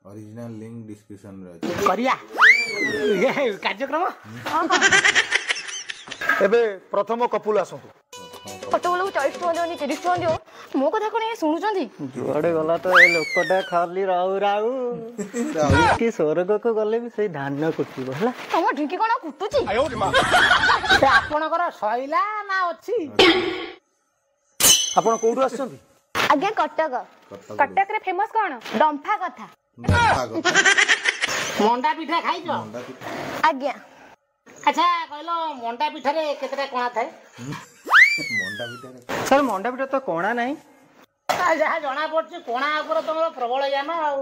Original link description रे अछि करिया ये कार्यक्रम एबे प्रथम कपुल आसतु फटो वाला 40 टका देवनी 30 टका दियो मो कथा कोन सुनुचंदी जुआड़े गला तो ए लोकटा खाली राउ राउ कि स्वर्ग को गले भी से धान कुटिबो हला तम ढिंकी कोन कुटुची से आपनकर सइला ना अछि आपण कोठु आछंती आज्ञा कटक कटक रे फेमस कोन डंफा कथा मंडा पिठा खाइछो आज्ञा अच्छा कहलो मंडा पिठा रे केतरा कोणा थाए मंडा पिठा रे सर मंडा पिठा तो कोणा नाही जहा जणा पड़छ कोणा ऊपर तमरो प्रबल जाना आउ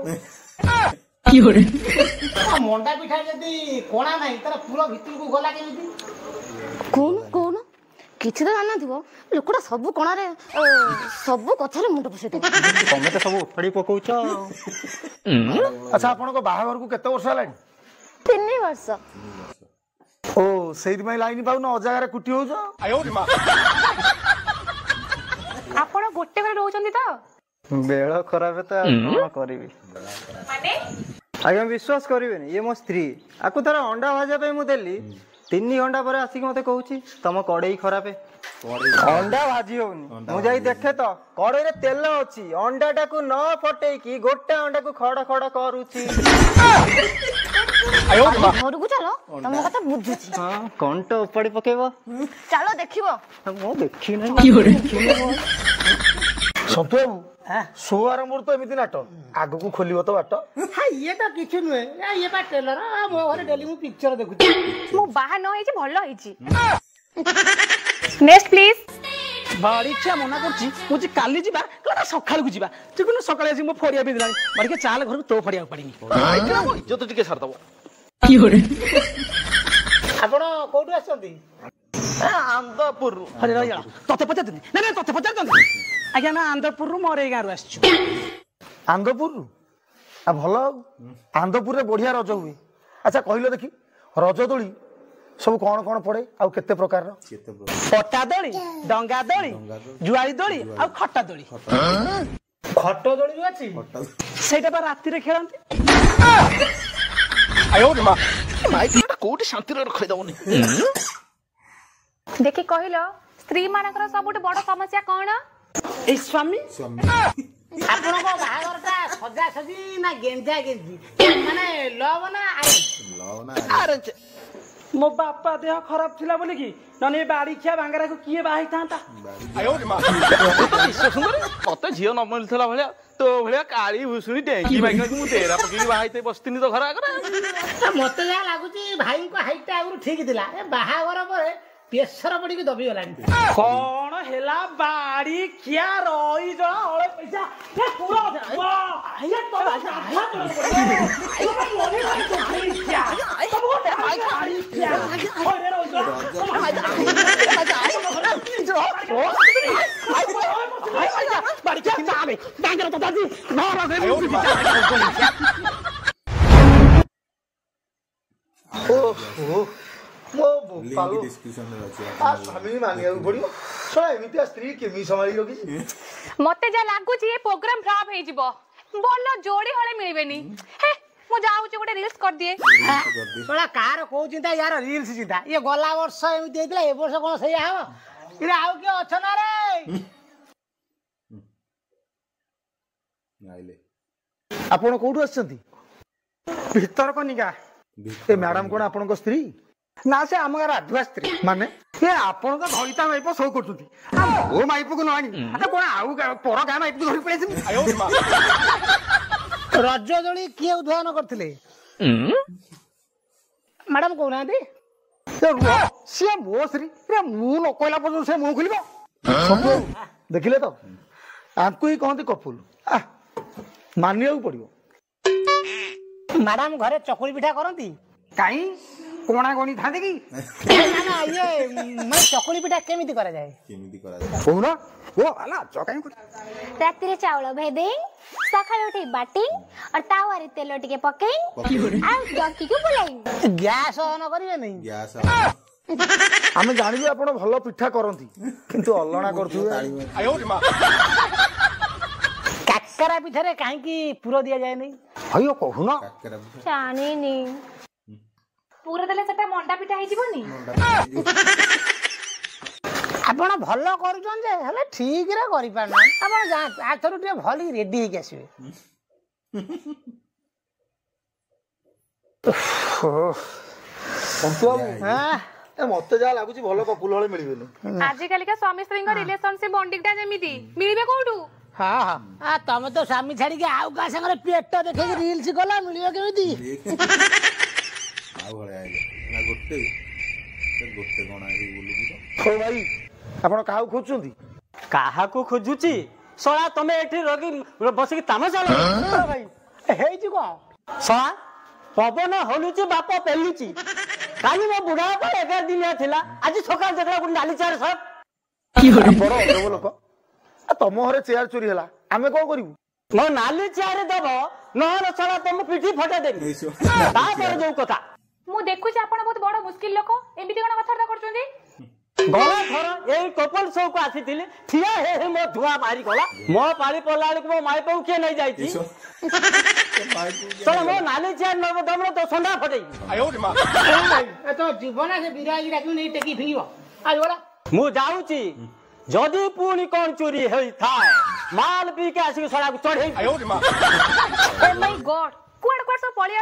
की होरे मंडा पिठा जदी कोणा नाही तार पूरा भीतर को गला केमिति कोन कोन किछि तो जाना थिबो लोकटा सब कोणा रे सब कथा रे मुंड पसे दे तमे तो सब उफड़ी पकोउछ अच्छा आपण को बाहागर को केते वर्ष हलानी 3 वर्ष ओ सेहि में लाइन पाउ न अजागा रे कुटी होउछ आपण गोटे घर रहउचंदी त बेळ खराब त कोन करबी माने आज्ञा विश्वास करिवेनी ये मो स्त्री आकु तार अंडा भाजा पे मु देली 3 घंटा पर आसिक मते कहूची तम कड़ई खराबे अंडा भाजी होनी मु जाई देखे तो कड़ई रे तेल अछि अंडा टाकू न फटेई की गोटे अंडा को खड़ खड़ करूची घर को चलो तम कथा बुझुची हां कंट उपाड़ी पकेबो चलो देखिबो मु देखि नै की होरे सतु बाबू शो आरंभ तो एमिति नाट आगु को खोलिबो तो बाट हां ये तो किछु नुए ये बा टेलर मो घरे डेली मु पिक्चर देखुची मो बाहा न होइची भलो होइची नेक्स्ट प्लीज बाड़ी छा मना करची मुझे काली जीबा कला सखाल को जीबा चिकुन सकाळे आसी मो फड़िया भी दिलानी मार के चाल घर को तो फड़िया पड़ीनी जो तो टिके छाड़ दबो की होरे आपण कोठु आछंती आंदापुर अरे रहिया तते पचा दे ना ना तते पचा दे आज्ञा ना आंदपुर रु मोर ए गार आछछु आंदापुर आ भलो आंदापुर रे बढ़िया रज हुए अच्छा कहिलो देखी रज दोली सब कौन कौन पड़े आ केते प्रकार रो पट्टा दोली डंगा दोली जुआली दोली आ खट्टा दोली खट्टा दोली जो अछि सेटा पर राती रे खेलंती आयो मा माइक कोठी शांति रे रखै दबोनी देखि कहिलो स्त्री मानकर सबुठ बड़ समस्या कोन ए स्वामी आपण को बाहागरटा सजा सजी ना गेंजा गेंजी माने लव ना अरे मो बापा देह खराब थिला बोली कि नने बाड़ी खिया बांगरा को किए बाही थांता आयो मा तो सुंदर मते झियो न मिलथला भलिया तो भलिया काली भुसुनी टेंगी बाइक मु तेरा पकी बाहीते बस्तिनी तो घर आगरा मते जा लागुची भाई को हाइट आगु ठीक थिला ए बाहागर परे पेसर पड़ी के दबी गलानी कोन हेला बाड़ी किया रही जो ओले पैसा ए पूरा वाह ये तो लिंक डिस्क्रिप्शन रे अछि आ स्वामी मानिया पड़ियो सोला एमितिया स्त्री केमी संभाली लोगी मते जा लागुची ए प्रोग्राम फ्लॉप हे जिवो बोलो जोड़ी हळे मिलबेनी हे मु जाउची गोटे रील्स कर दिए सोला कार को चिंता यार रील्स चिंता ये गला वर्ष एमिति हेतला ए वर्ष कोन सही आहो इरे आउ के अछ ना रे आइले आपण कोठु आछंती भीतर कनिका ए मैडम कोन आपण को स्त्री ना से आम घर आधुआ स्त्री माने ये आपण तो घड़ीता माइप शो करछुती ओ माइप को नआनी अरे कोन आउ पर गाय माइप धरि पळेछि आयो रज जणी किए उद्घाटन करथिले मैडम कोना दे से मो श्री रे मु न कहला पर से मु खुलिबो देखिले तो आपको ही कहते कपुल मानिया पड़ियो मैडम घरे चकुली पिठा करंती काई कोणा कोणी थांदे की ना ना ये मैं चकुली पिठा केमिति करा जाए कोना ओ आला चकाई रात्रि चावल भेदे सकाळ उठी बाटी और तावा रे तेल टिके पकई आ डॉक्टर को बुलाई गैस ऑन करिवे नहीं गैस आमे जानिबे आपण भलो पिठा करंती किंतु अल्लणा करथुवे काकरा पिठा रे काहे की पुरो दिया जाए नहीं ଭାଇ କହୁନ କାକେରା ପିଠା ଜାଣିନି ପୁରା ଦେଲେ ସେଟା ମଣ୍ଡା ପିଠା ହେଇଯିବନି? ଆପଣ ଭଲ କରୁଛନ୍ତି ଯେ ହେଲେ ଠିକରେ କରିପାରୁନାହାନ୍ତି। ଆପଣ ଯାଆନ୍ତୁ ଆଥରୁ ଟିକେ ଭଲ ରେଡି ହେଇକି ଆସିବେ। ମତେ ଯାହା ଲାଗୁଛି ଭଲ କପୁଲ ହଳେ ମିଳିବେନି। ଆଜିକାଲିକା ସ୍ୱାମୀ ସ୍ତ୍ରୀଙ୍କ ରିଲେସନସିପ ବଣ୍ଡିଂ ଟା ଯେମିତି ମିଳିବେ କୋଉଠୁ? ହଁ ହଁ ତମେ ତ ସ୍ୱାମୀ ଛାଡିକି ଆଉ କାହା ସାଙ୍ଗରେ ପେଟ ଦେଖେଇକି ରିଲ୍ସ କଲା ମିଳିବ କେମିତି? ଆଉ ଭଳିଆ ଆଇଲେ ନା ଗୋଟେ କଣ ଆଇକି ବୁଲୁଛି ତ। ହଉ ଭାଇ ଆପଣ କାହାକୁ ଖୋଜୁଛନ୍ତି? କାହାକୁ ଖୋଜୁଛି? ଶଳା ତମେ ଏଠି ରଗି ବସିକି ତାମସା ଭାଇ ହେଇଛି କଣ? ଶଳା ପବନ ହଲୁଛି ବାପ ପେଲୁଛି। କାଲି ମୋ ବୁଢା ବାପା 11 ଦିନିଆ ଥିଲା, ଆଜି ସକାଳ ଦେଖିଲା ଗୋଟେ ନାଲି ଚାର ସଟ୍। ବଡ ଅଜବ ଲୋକ। ତମ ଘରେ ଚେୟାର ଚୋରି ହେଲା, ଆମେ କଣ କରିବୁ? ମୋ ନାଲି ଚେୟାର ଦବ, ନହେଲେ ଶଳା ତମ ପିଠି ଫଟେଇ ଦେବି। ତାପରେ ଯୋଉ କଥା ମୁଁ ଦେଖୁଛି ଆପଣ ବହୁତ ବଡ ମୁସ୍କିଲ ଲୋକ, ଏମିତି କଣ କଥାବାର୍ତ୍ତା କରୁଛନ୍ତି? ଗଲା ଥର ଏଇ କପଲ ଶୋ କୁ ଆସିଥିଲି, ଠିଆ ହେଇ ମୋ ଧୂଆଁ ବାହାରି ଗଲା। ମୋ ପାଳି ପଡିଲା ବେଳକୁ ମୋ ମାଇପକୁ କିଏ ନେଇ ଯାଇଛି? ମୋ ନାଲି ଚେୟାର ନବ ଦମ ତ ସଣ୍ଡା ଫଟେଇ। ତ ଜୀବନ ସେ ବିରାଗି ଡାକି ନେଇ ଟେକି ଫିଙ୍ଗିବ। ମୁଁ ଯାଉଛି, ଯଦି ପୁଣି କଣ ଚୋରି ହେଇଥାଏ ମାଲ ପିଇକି ଆସିକି ସଡ଼ାକୁ ଚଢେଇ। ଓ ମାଇ ଗଡ୍, କୁଆଡେ କୁଆଡେ ସବୁ ପଳେଇ